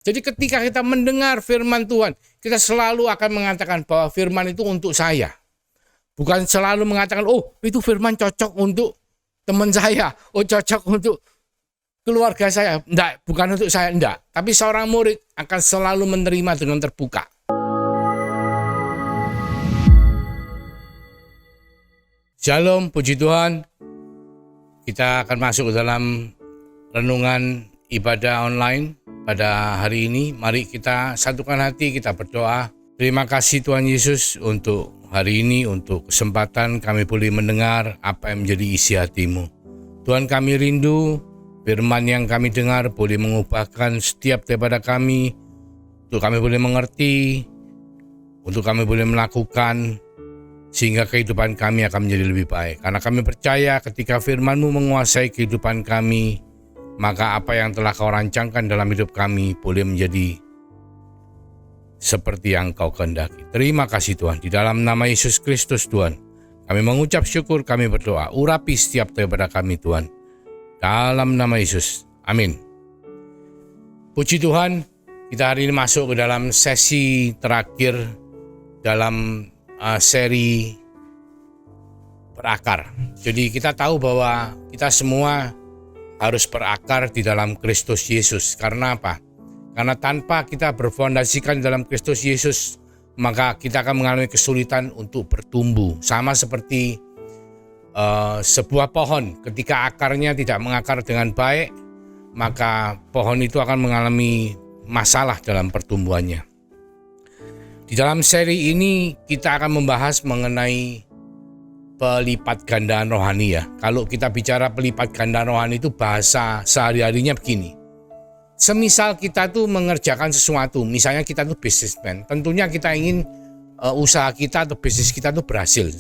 Jadi ketika kita mendengar firman Tuhan, kita selalu akan mengatakan bahwa firman itu untuk saya. Bukan selalu mengatakan, oh itu firman cocok untuk teman saya, oh cocok untuk keluarga saya. Enggak, bukan untuk saya, enggak. Tapi seorang murid akan selalu menerima dengan terbuka. Shalom, puji Tuhan. Kita akan masuk ke dalam renungan ibadah online pada hari ini. Mari kita satukan hati, kita berdoa. Terima kasih Tuhan Yesus untuk hari ini, untuk kesempatan kami boleh mendengar apa yang menjadi isi hati-Mu. Tuhan, kami rindu firman yang kami dengar boleh mengubahkan setiap daripada kami, untuk kami boleh mengerti, untuk kami boleh melakukan, sehingga kehidupan kami akan menjadi lebih baik. Karena kami percaya ketika firman-Mu menguasai kehidupan kami, maka apa yang telah Kau rancangkan dalam hidup kami boleh menjadi seperti yang Kau kehendaki. Terima kasih Tuhan, di dalam nama Yesus Kristus Tuhan, kami mengucap syukur, kami berdoa, urapi setiap daripada kami Tuhan, dalam nama Yesus, amin. Puji Tuhan, kita hari ini masuk ke dalam sesi terakhir dalam seri berakar. Jadi kita tahu bahwa kita semua harus berakar di dalam Kristus Yesus. Karena apa? Karena tanpa kita berfondasikan dalam Kristus Yesus, maka kita akan mengalami kesulitan untuk bertumbuh. Sama seperti sebuah pohon, ketika akarnya tidak mengakar dengan baik, maka pohon itu akan mengalami masalah dalam pertumbuhannya. Di dalam seri ini kita akan membahas mengenai pelipat gandaan rohani ya. Kalau kita bicara pelipat gandaan rohani itu bahasa sehari-harinya begini. Semisal kita tuh mengerjakan sesuatu, misalnya kita tuh businessman, tentunya kita ingin usaha kita atau bisnis kita tuh berhasil.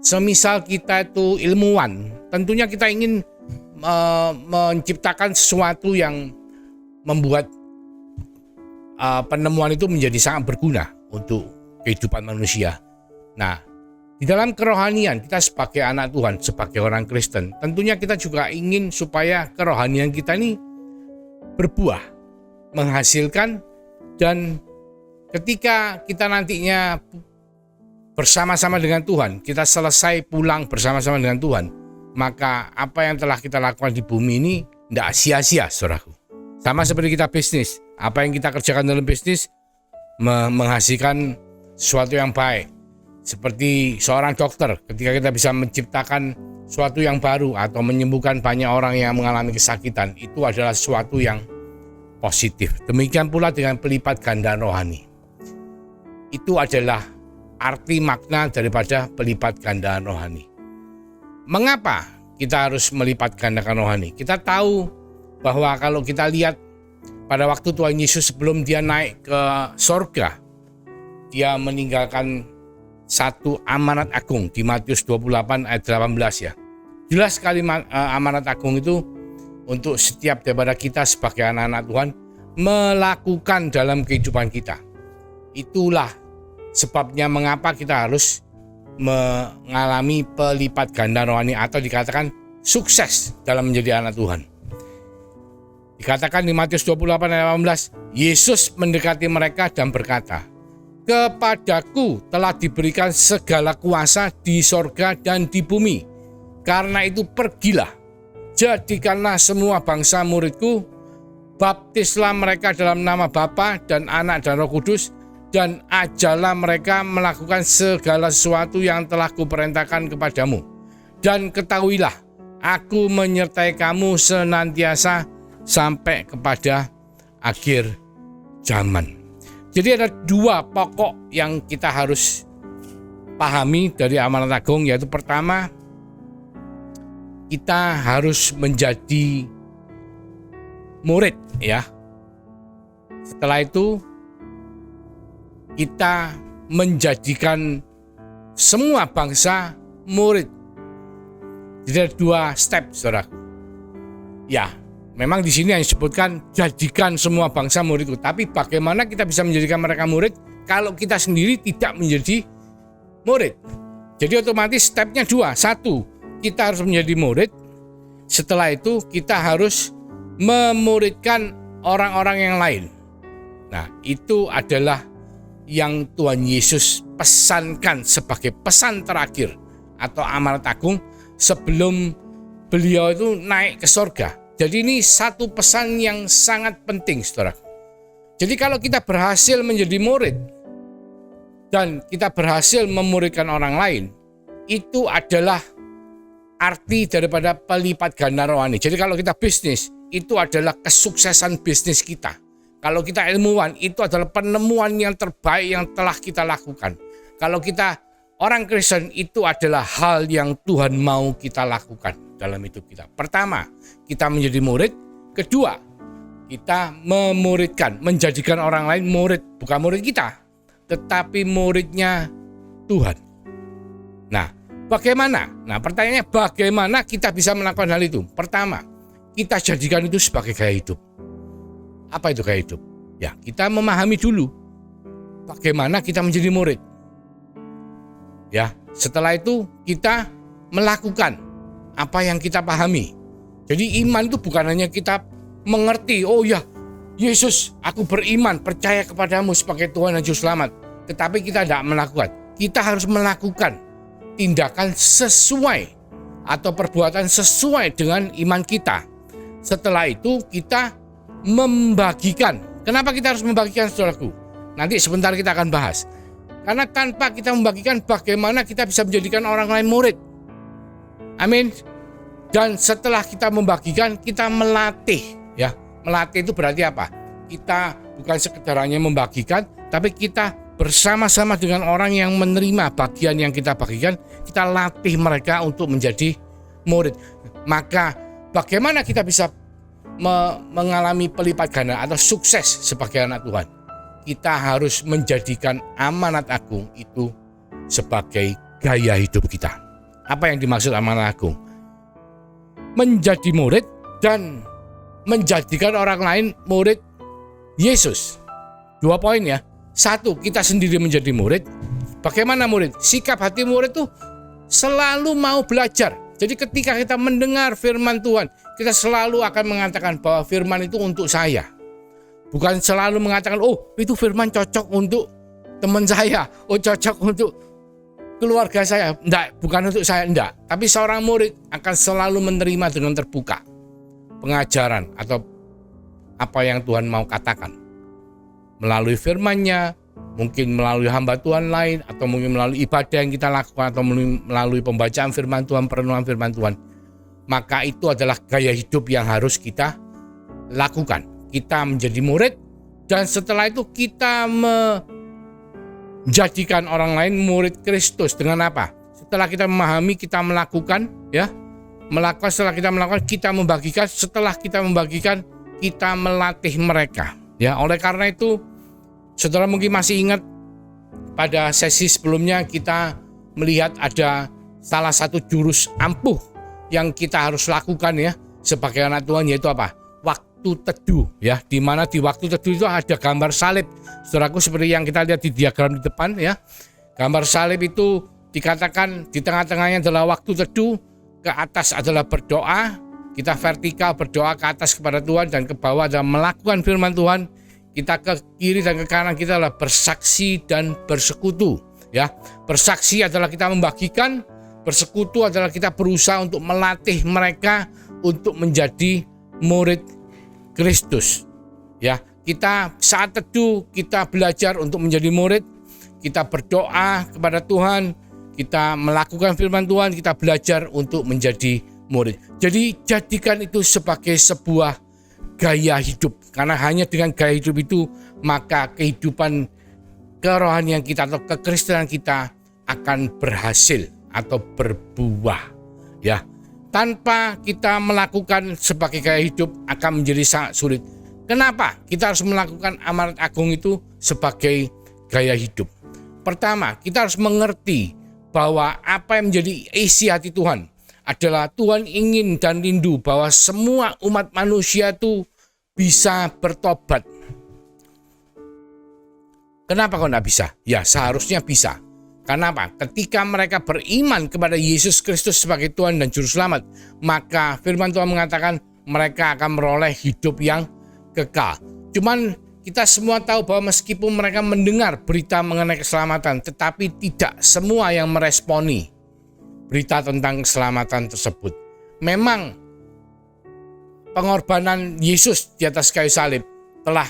Semisal kita itu ilmuwan, tentunya kita ingin menciptakan sesuatu yang membuat penemuan itu menjadi sangat berguna untuk kehidupan manusia. Nah, di dalam kerohanian kita sebagai anak Tuhan, sebagai orang Kristen, tentunya kita juga ingin supaya kerohanian kita ini berbuah, menghasilkan, dan ketika kita nantinya bersama-sama dengan Tuhan, kita selesai pulang bersama-sama dengan Tuhan, maka apa yang telah kita lakukan di bumi ini tidak sia-sia, saudaraku. Sama seperti kita bisnis, apa yang kita kerjakan dalam bisnis menghasilkan sesuatu yang baik. Seperti seorang dokter, ketika kita bisa menciptakan sesuatu yang baru atau menyembuhkan banyak orang yang mengalami kesakitan, itu adalah sesuatu yang positif. Demikian pula dengan pelipat gandaan rohani. Itu adalah arti makna daripada pelipat gandaan rohani. Mengapa kita harus melipat gandakan rohani? Kita tahu bahwa kalau kita lihat pada waktu Tuhan Yesus sebelum dia naik ke sorga, dia meninggalkan satu amanat agung di Matius 28 ayat 18 ya. Jelas sekali amanat agung itu untuk setiap daripada kita sebagai anak-anak Tuhan melakukan dalam kehidupan kita. Itulah sebabnya mengapa kita harus mengalami pelipat ganda rohani atau dikatakan sukses dalam menjadi anak Tuhan. Dikatakan di Matius 28 ayat 18, Yesus mendekati mereka dan berkata, "Kepadaku telah diberikan segala kuasa di sorga dan di bumi. Karena itu pergilah, jadikanlah semua bangsa muridku, baptislah mereka dalam nama Bapa dan Anak dan Roh Kudus, dan ajarlah mereka melakukan segala sesuatu yang telah kuperintahkan kepadamu. Dan ketahuilah, aku menyertai kamu senantiasa sampai kepada akhir zaman." Jadi ada dua pokok yang kita harus pahami dari amanat agung, yaitu pertama, kita harus menjadi murid ya. Setelah itu kita menjadikan semua bangsa murid. Jadi ada dua step, saudara. Ya, memang di sini yang disebutkan jadikan semua bangsa muridku. Tapi bagaimana kita bisa menjadikan mereka murid kalau kita sendiri tidak menjadi murid? Jadi otomatis stepnya dua. Satu, kita harus menjadi murid. Setelah itu kita harus memuridkan orang-orang yang lain. Nah, itu adalah yang Tuhan Yesus pesankan sebagai pesan terakhir atau amanat agung sebelum beliau itu naik ke sorga. Jadi ini satu pesan yang sangat penting, saudara. Jadi kalau kita berhasil menjadi murid dan kita berhasil memuridkan orang lain, itu adalah arti daripada pelipat ganda rohani. Jadi kalau kita bisnis, itu adalah kesuksesan bisnis kita. Kalau kita ilmuwan, itu adalah penemuan yang terbaik yang telah kita lakukan. Kalau kita orang Kristen, itu adalah hal yang Tuhan mau kita lakukan dalam hidup kita. Pertama, kita menjadi murid. Kedua, kita memuridkan, menjadikan orang lain murid. Bukan murid kita, tetapi muridnya Tuhan. Nah, bagaimana? Nah, pertanyaannya bagaimana kita bisa melakukan hal itu? Pertama, kita jadikan itu sebagai gaya hidup. Apa itu gaya hidup? Ya, kita memahami dulu bagaimana kita menjadi murid. Ya, setelah itu kita melakukan apa yang kita pahami. Jadi iman itu bukan hanya kita mengerti, oh ya, Yesus, aku beriman, percaya kepadamu sebagai Tuhan dan Juru Selamat. Tetapi kita tidak melakukan. Kita harus melakukan tindakan sesuai atau perbuatan sesuai dengan iman kita. Setelah itu kita membagikan. Kenapa kita harus membagikan, saudaraku? Nanti sebentar kita akan bahas. Karena tanpa kita membagikan, bagaimana kita bisa menjadikan orang lain murid? Amin. Dan setelah kita membagikan, kita melatih. Ya, melatih itu berarti apa? Kita bukan sekedar hanya membagikan, tapi kita bersama-sama dengan orang yang menerima bagian yang kita bagikan, kita latih mereka untuk menjadi murid. Maka bagaimana kita bisa mengalami pelipat ganda atau sukses sebagai anak Tuhan? Kita harus menjadikan amanat agung itu sebagai gaya hidup kita. Apa yang dimaksud amanat agung? Menjadi murid dan menjadikan orang lain murid Yesus. 2 poin ya. 1, kita sendiri menjadi murid. Bagaimana murid? Sikap hati murid itu selalu mau belajar. Jadi ketika kita mendengar firman Tuhan, kita selalu akan mengatakan bahwa firman itu untuk saya. Bukan selalu mengatakan, oh itu firman cocok untuk teman saya, oh cocok untuk keluarga saya. Enggak, bukan untuk saya, enggak. Tapi seorang murid akan selalu menerima dengan terbuka pengajaran atau apa yang Tuhan mau katakan. Melalui firman-Nya, mungkin melalui hamba Tuhan lain, atau mungkin melalui ibadah yang kita lakukan, atau melalui pembacaan firman Tuhan, perenungan firman Tuhan. Maka itu adalah gaya hidup yang harus kita lakukan. Kita menjadi murid, dan setelah itu kita menjadikan orang lain murid Kristus. Dengan apa? Setelah kita memahami, kita melakukan, ya, melakukan. Setelah kita melakukan, kita membagikan. Setelah kita membagikan, kita melatih mereka. Ya, oleh karena itu, saudara mungkin masih ingat pada sesi sebelumnya kita melihat ada salah satu jurus ampuh yang kita harus lakukan ya sebagai anak Tuhan, yaitu apa? Waktu teduh ya, di mana di waktu teduh itu ada gambar salib. Saudaraku, seperti yang kita lihat di diagram di depan ya. Gambar salib itu dikatakan di tengah-tengahnya adalah waktu teduh, ke atas adalah berdoa. Kita vertikal berdoa ke atas kepada Tuhan, dan ke bawah adalah melakukan firman Tuhan. Kita ke kiri dan ke kanan kita adalah bersaksi dan bersekutu. Ya, bersaksi adalah kita membagikan, bersekutu adalah kita berusaha untuk melatih mereka untuk menjadi murid Kristus. Ya, kita saat teduh kita belajar untuk menjadi murid. Kita berdoa kepada Tuhan, kita melakukan firman Tuhan, kita belajar untuk menjadi murid. Jadi jadikan itu sebagai sebuah gaya hidup, karena hanya dengan gaya hidup itu maka kehidupan kerohanian kita atau kekristenan kita akan berhasil atau berbuah ya. Tanpa kita melakukan sebagai gaya hidup akan menjadi sangat sulit. Kenapa kita harus melakukan amanat agung itu sebagai gaya hidup? Pertama, kita harus mengerti bahwa apa yang menjadi isi hati Tuhan adalah Tuhan ingin dan rindu bahwa semua umat manusia itu bisa bertobat. Kenapa kok tidak bisa? Ya, seharusnya bisa. Karena apa? Ketika mereka beriman kepada Yesus Kristus sebagai Tuhan dan Juru Selamat, maka firman Tuhan mengatakan mereka akan meroleh hidup yang kekal. Cuman kita semua tahu bahwa meskipun mereka mendengar berita mengenai keselamatan, tetapi tidak semua yang meresponi berita tentang keselamatan tersebut. Memang pengorbanan Yesus di atas kayu salib telah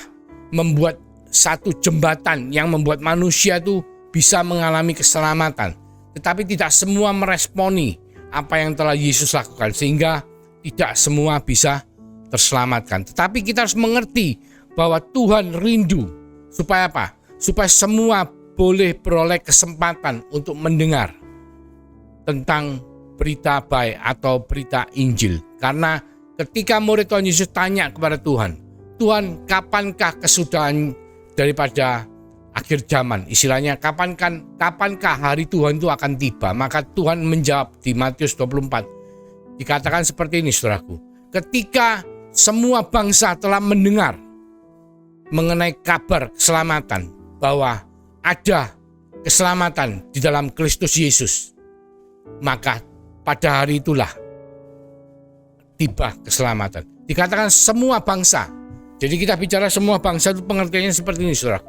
membuat satu jembatan yang membuat manusia itu bisa mengalami keselamatan. Tetapi tidak semua meresponi apa yang telah Yesus lakukan, sehingga tidak semua bisa terselamatkan. Tetapi kita harus mengerti bahwa Tuhan rindu supaya apa? Supaya semua boleh beroleh kesempatan untuk mendengar tentang berita baik atau berita Injil. Karena ketika murid Tuhan Yesus tanya kepada Tuhan, Tuhan, kapankah kesudahan daripada akhir zaman? Istilahnya, kapankah hari Tuhan itu akan tiba? Maka Tuhan menjawab di Matius 24. Dikatakan seperti ini, saudaraku. Ketika semua bangsa telah mendengar mengenai kabar keselamatan, bahwa ada keselamatan di dalam Kristus Yesus, maka pada hari itulah tiba keselamatan. Dikatakan semua bangsa. Jadi kita bicara semua bangsa itu pengertiannya seperti ini, saudara.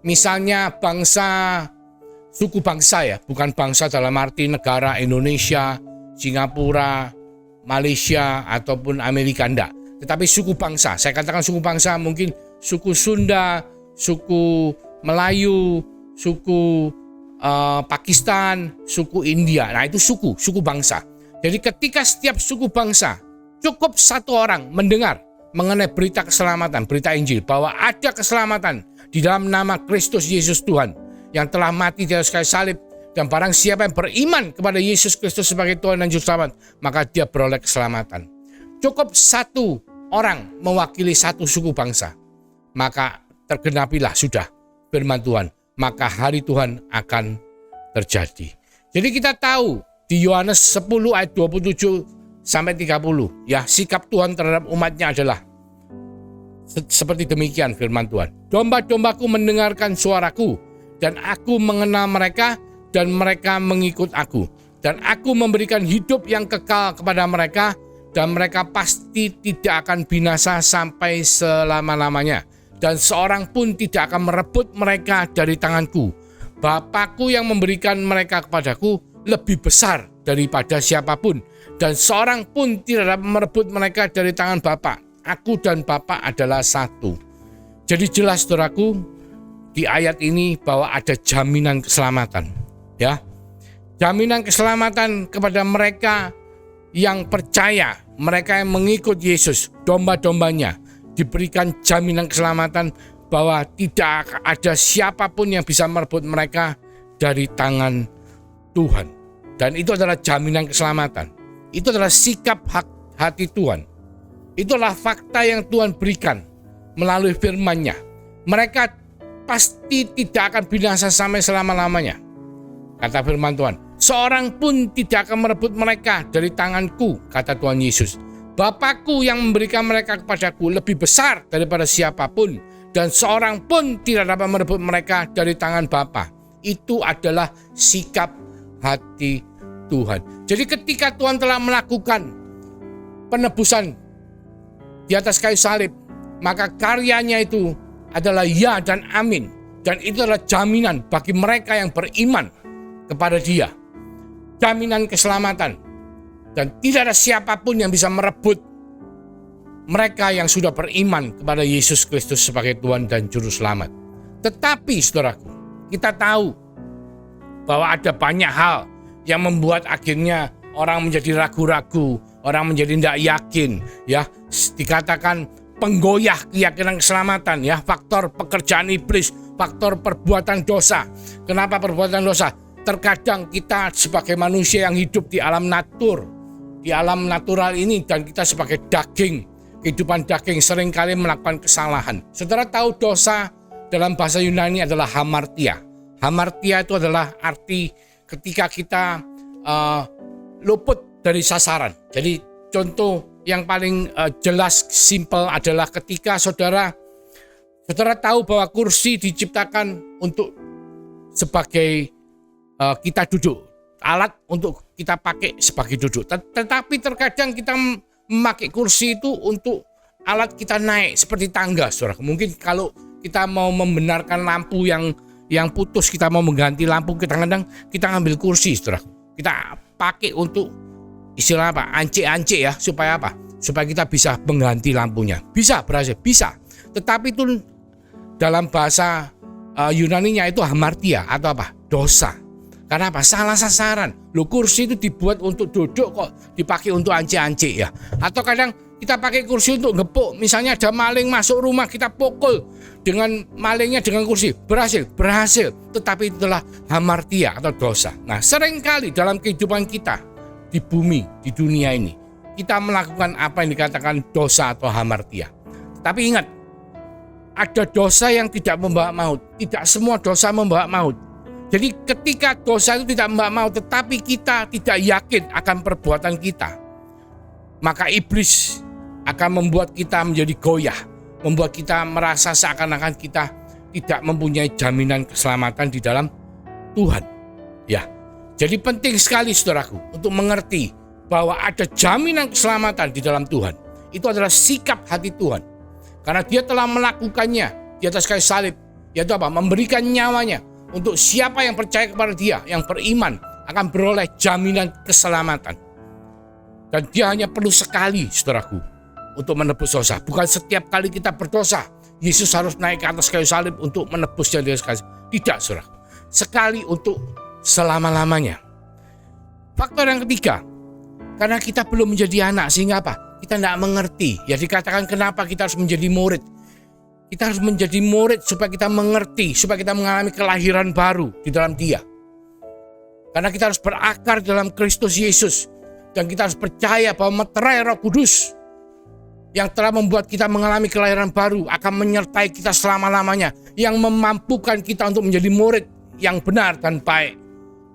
Misalnya bangsa, suku bangsa ya, bukan bangsa dalam arti negara Indonesia, Singapura, Malaysia, ataupun Amerika, enggak. Tetapi suku bangsa. Saya katakan suku bangsa, mungkin suku Sunda, suku Melayu, suku Pakistan, suku India. Nah, itu suku bangsa. Jadi ketika setiap suku bangsa cukup satu orang mendengar mengenai berita keselamatan, berita Injil, bahwa ada keselamatan di dalam nama Kristus Yesus Tuhan yang telah mati di atas kayu salib, dan barang siapa yang beriman kepada Yesus Kristus sebagai Tuhan dan Juru Selamat, maka dia beroleh keselamatan. Cukup satu orang mewakili satu suku bangsa, maka tergenapilah sudah firman Tuhan, maka hari Tuhan akan terjadi. Jadi kita tahu di Yohanes 10 ayat 27 sampai 30, ya, sikap Tuhan terhadap umatnya adalah seperti demikian firman Tuhan. Domba-dombaku mendengarkan suaraku, dan aku mengenal mereka, dan mereka mengikut aku. Dan aku memberikan hidup yang kekal kepada mereka, dan mereka pasti tidak akan binasa sampai selama-lamanya. Dan seorang pun tidak akan merebut mereka dari tanganku. Bapakku yang memberikan mereka kepadaku lebih besar daripada siapapun, dan seorang pun tidak dapat merebut mereka dari tangan Bapa. Aku dan Bapa adalah satu. Jadi jelas, saudaraku, di ayat ini bahwa ada jaminan keselamatan, ya. Jaminan keselamatan kepada mereka yang percaya, mereka yang mengikut Yesus, domba-dombanya, diberikan jaminan keselamatan bahwa tidak ada siapapun yang bisa merebut mereka dari tangan Tuhan. Dan itu adalah jaminan keselamatan. Itu adalah sikap hati Tuhan. Itulah fakta yang Tuhan berikan melalui firman-Nya. Mereka pasti tidak akan binasa sampai selama-lamanya. Kata firman Tuhan, seorang pun tidak akan merebut mereka dari tanganku, kata Tuhan Yesus. Bapakku yang memberikan mereka kepadaku lebih besar daripada siapapun, dan seorang pun tidak dapat merebut mereka dari tangan Bapa. Itu adalah sikap hati Tuhan. Jadi ketika Tuhan telah melakukan penebusan di atas kayu salib, maka karyanya itu adalah ya dan amin. Dan itu adalah jaminan bagi mereka yang beriman kepada Dia. Jaminan keselamatan. Dan tidak ada siapapun yang bisa merebut mereka yang sudah beriman kepada Yesus Kristus sebagai Tuhan dan Juru Selamat. Tetapi saudaraku, kita tahu bahwa ada banyak hal yang membuat akhirnya orang menjadi ragu-ragu, orang menjadi tidak yakin, ya. Dikatakan penggoyah keyakinan keselamatan, ya, faktor pekerjaan iblis, faktor perbuatan dosa. Kenapa perbuatan dosa? Terkadang kita sebagai manusia yang hidup di alam di alam natural ini, dan kita sebagai daging, kehidupan daging, seringkali melakukan kesalahan. Saudara tahu dosa dalam bahasa Yunani adalah hamartia. Hamartia itu adalah arti ketika kita luput dari sasaran. Jadi contoh yang paling jelas, simpel adalah ketika saudara tahu bahwa kursi diciptakan untuk sebagai kita duduk, alat untuk kita pakai sebagai duduk. Tetapi terkadang kita memakai kursi itu untuk alat kita naik seperti tangga, saudara. Mungkin kalau kita mau membenarkan lampu yang putus, kita mau mengganti lampu, kadang-kadang kita ngambil kursi, saudara. Kita pakai untuk istilah apa? Ance-ance ya, supaya apa? Supaya kita bisa mengganti lampunya. Bisa berhasil, bisa. Tetapi itu dalam bahasa Yunaninya itu hamartia atau apa? Dosa. Karena apa? Salah sasaran. Loh, kursi itu dibuat untuk duduk kok dipakai untuk ance-ance ya. Atau kadang kita pakai kursi untuk ngepuk. Misalnya ada maling masuk rumah, kita pukul dengan malingnya dengan kursi. Berhasil. Tetapi itulah hamartia atau dosa. Nah, seringkali dalam kehidupan kita di bumi, di dunia ini, kita melakukan apa yang dikatakan dosa atau hamartia. Tapi ingat, ada dosa yang tidak membawa maut. Tidak semua dosa membawa maut. Jadi ketika dosa itu tidak membawa maut, tetapi kita tidak yakin akan perbuatan kita, maka iblis akan membuat kita menjadi goyah, membuat kita merasa seakan-akan kita tidak mempunyai jaminan keselamatan di dalam Tuhan. Ya, jadi penting sekali saudaraku untuk mengerti bahwa ada jaminan keselamatan di dalam Tuhan. Itu adalah sikap hati Tuhan. Karena dia telah melakukannya di atas kayu salib, yaitu apa? Memberikan nyawanya untuk siapa yang percaya kepada dia, yang beriman akan beroleh jaminan keselamatan. Dan dia hanya perlu sekali, saudaraku, untuk menebus dosa. Bukan setiap kali kita berdosa, Yesus harus naik ke atas kayu salib untuk menebusnya di atas kayu salib. Tidak, saudaraku. Sekali untuk selama-lamanya. Faktor yang ketiga, karena kita belum menjadi anak, sehingga apa? Kita tidak mengerti. Ya, dikatakan kenapa kita harus menjadi murid. Kita harus menjadi murid supaya kita mengerti, supaya kita mengalami kelahiran baru di dalam Dia. Karena kita harus berakar dalam Kristus Yesus. Dan kita harus percaya bahwa meterai Roh Kudus yang telah membuat kita mengalami kelahiran baru akan menyertai kita selama-lamanya. Yang memampukan kita untuk menjadi murid yang benar dan baik.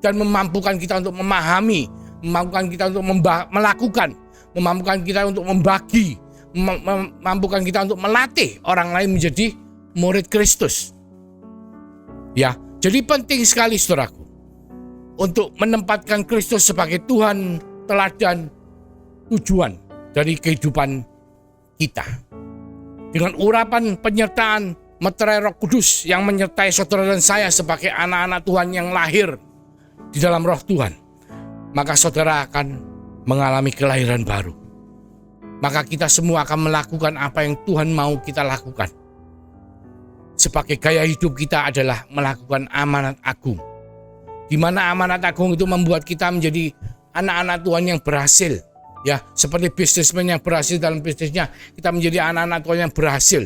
Dan memampukan kita untuk memahami, memampukan kita untuk melakukan, memampukan kita untuk membagi, memampukan kita untuk melatih orang lain menjadi murid Kristus. Ya, jadi penting sekali saudaraku untuk menempatkan Kristus sebagai Tuhan, teladan, tujuan dari kehidupan kita. Dengan urapan penyertaan meterai Roh Kudus yang menyertai saudara dan saya sebagai anak-anak Tuhan yang lahir di dalam Roh Tuhan, maka saudara akan mengalami kelahiran baru. Maka kita semua akan melakukan apa yang Tuhan mau kita lakukan. Sebagai gaya hidup kita adalah melakukan amanat agung. Di mana amanat agung itu membuat kita menjadi anak-anak Tuhan yang berhasil. Ya, seperti bisnismen yang berhasil dalam bisnisnya, kita menjadi anak-anak Tuhan yang berhasil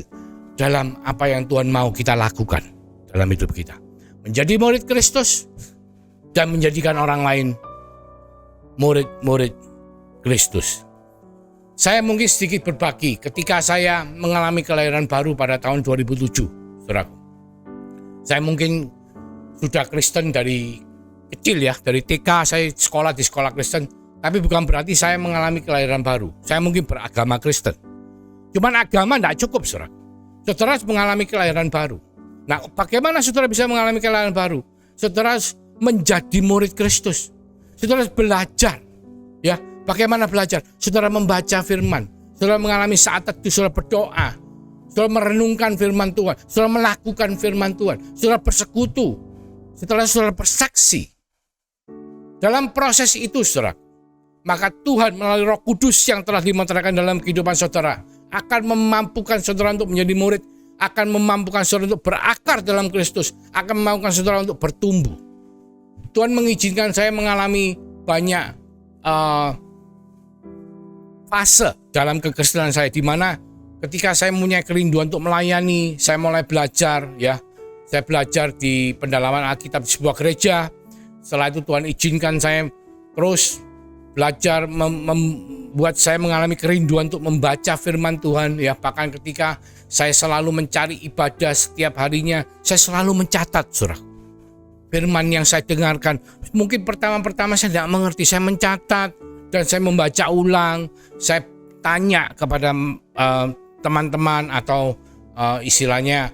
dalam apa yang Tuhan mau kita lakukan dalam hidup kita. Menjadi murid Kristus dan menjadikan orang lain murid-murid Kristus. Saya mungkin sedikit berbagi ketika saya mengalami kelahiran baru pada tahun 2007, saudaraku. Saya mungkin sudah Kristen dari kecil ya, dari TK saya sekolah di sekolah Kristen, tapi bukan berarti saya mengalami kelahiran baru. Saya mungkin beragama Kristen. Cuman agama tidak cukup, saudara. Saudara harus mengalami kelahiran baru. Nah, bagaimana saudara bisa mengalami kelahiran baru? Saudara harus menjadi murid Kristus. Saudara harus belajar. Ya, bagaimana belajar? Saudara membaca firman. Saudara mengalami saat teduh, saudara berdoa. Saudara merenungkan firman Tuhan. Saudara melakukan firman Tuhan. Saudara bersekutu. Saudara bersaksi. Dalam proses itu, saudara, maka Tuhan melalui Roh Kudus yang telah dimeteraikan dalam kehidupan saudara akan memampukan saudara untuk menjadi murid, akan memampukan saudara untuk berakar dalam Kristus, akan memampukan saudara untuk bertumbuh. Tuhan mengizinkan saya mengalami banyak fase dalam kekristenan saya, di mana ketika saya mempunyai kerinduan untuk melayani, saya mulai belajar ya. Saya belajar di pendalaman Alkitab di sebuah gereja. Setelah itu Tuhan izinkan saya terus belajar, membuat saya mengalami kerinduan untuk membaca firman Tuhan ya. Bahkan ketika saya selalu mencari ibadah setiap harinya, saya selalu mencatat surah firman yang saya dengarkan. Mungkin pertama-pertama saya tidak mengerti, saya mencatat dan saya membaca ulang. Saya tanya kepada teman-teman atau istilahnya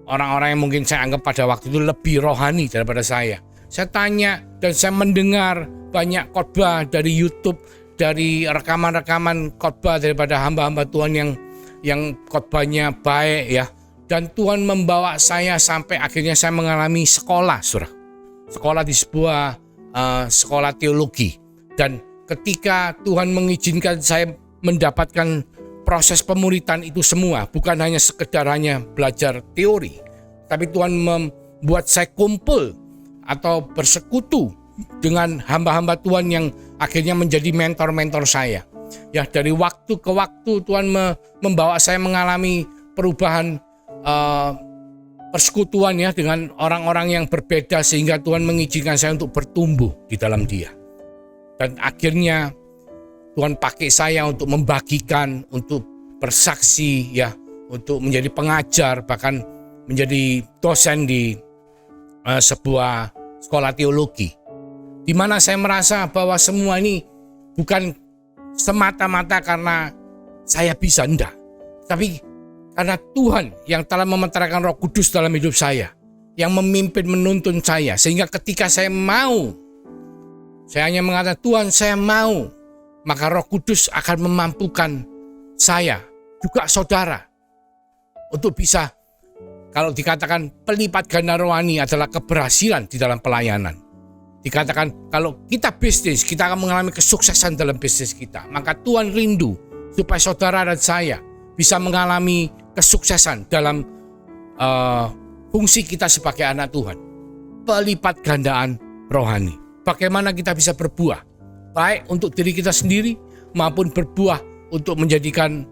orang-orang yang mungkin saya anggap pada waktu itu lebih rohani daripada saya. Saya tanya dan saya mendengar banyak khotbah dari YouTube, dari rekaman-rekaman khotbah daripada hamba-hamba Tuhan yang khotbahnya baik ya, Dan Tuhan membawa saya sampai akhirnya saya mengalami sekolah, saudara. Sekolah di sebuah sekolah teologi. Dan ketika Tuhan mengizinkan saya mendapatkan proses pemuritan itu semua, bukan hanya sekedar hanya belajar teori, tapi Tuhan membuat saya kumpul atau bersekutu dengan hamba-hamba Tuhan yang akhirnya menjadi mentor-mentor saya. Ya, dari waktu ke waktu Tuhan membawa saya mengalami perubahan persekutuan ya dengan orang-orang yang berbeda, sehingga Tuhan mengizinkan saya untuk bertumbuh di dalam Dia. Dan akhirnya Tuhan pakai saya untuk membagikan, untuk bersaksi ya, untuk menjadi pengajar, bahkan menjadi dosen di sebuah sekolah teologi, di mana saya merasa bahwa semua ini bukan semata-mata karena saya bisa, enggak, tapi karena Tuhan yang telah memeteraikan Roh Kudus dalam hidup saya, yang memimpin menuntun saya, sehingga ketika saya mau, saya hanya mengatakan Tuhan saya mau, maka Roh Kudus akan memampukan saya, juga saudara, untuk bisa, kalau dikatakan pelipat ganda rohani adalah keberhasilan di dalam pelayanan. Dikatakan kalau kita bisnis, kita akan mengalami kesuksesan dalam bisnis kita, maka Tuhan rindu supaya saudara dan saya bisa mengalami kesuksesan dalam fungsi kita sebagai anak Tuhan. Pelipat gandaan rohani. Bagaimana kita bisa berbuah, baik untuk diri kita sendiri maupun berbuah untuk menjadikan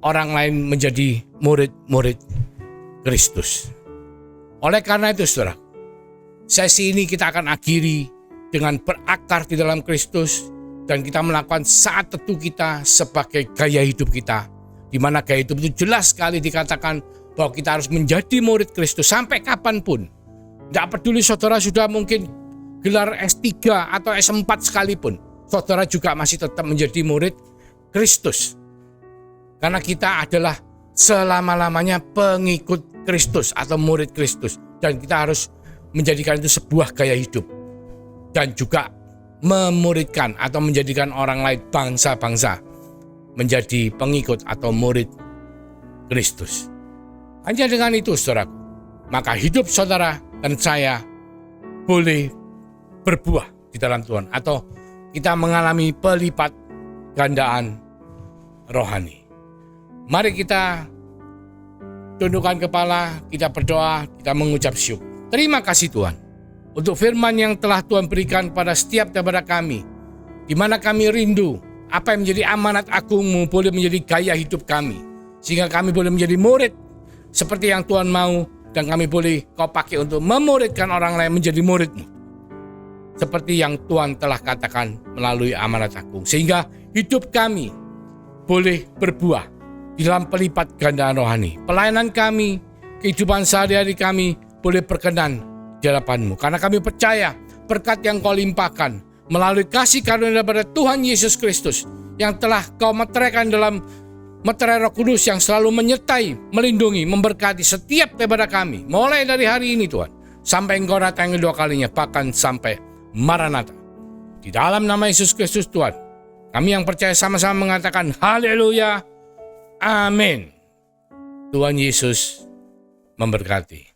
orang lain menjadi murid-murid Kristus. Oleh karena itu, saudara, sesi ini kita akan akhiri dengan berakar di dalam Kristus, dan kita melakukan saat teduh kita sebagai gaya hidup kita, di mana gaya hidup itu jelas sekali dikatakan bahwa kita harus menjadi murid Kristus sampai kapanpun. Tidak peduli saudara sudah mungkin gelar S3 atau S4 sekalipun, saudara juga masih tetap menjadi murid Kristus. Karena kita adalah selama-lamanya pengikut Kristus atau murid Kristus, dan kita harus menjadikan itu sebuah gaya hidup, dan juga memuridkan atau menjadikan orang lain, bangsa-bangsa, menjadi pengikut atau murid Kristus. Hanya dengan itu, saudara, maka hidup saudara dan saya boleh berbuah di dalam Tuhan, atau kita mengalami pelipat gandaan rohani. Mari kita tundukkan kepala, kita berdoa, kita mengucap syukur. Terima kasih Tuhan untuk firman yang telah Tuhan berikan pada setiap daripada kami, di mana kami rindu apa yang menjadi amanat agung-Mu boleh menjadi gaya hidup kami, sehingga kami boleh menjadi murid seperti yang Tuhan mau, dan kami boleh Kau pakai untuk memuridkan orang lain menjadi murid-Mu, seperti yang Tuhan telah katakan melalui amanat agung, sehingga hidup kami boleh berbuah di dalam pelipat gandaan rohani. Pelayanan kami, kehidupan sehari-hari kami boleh berkenan di hadapan-Mu, karena kami percaya berkat yang Kau limpahkan melalui kasih karunia daripada Tuhan Yesus Kristus yang telah Kau meteraikan dalam meterai Roh Kudus yang selalu menyertai, melindungi, memberkati setiap daripada kami, mulai dari hari ini Tuhan, sampai Engkau datang kedua kalinya, bahkan sampai Maranatha. Di dalam nama Yesus Kristus Tuhan, kami yang percaya sama-sama mengatakan haleluya, amin. Tuhan Yesus memberkati.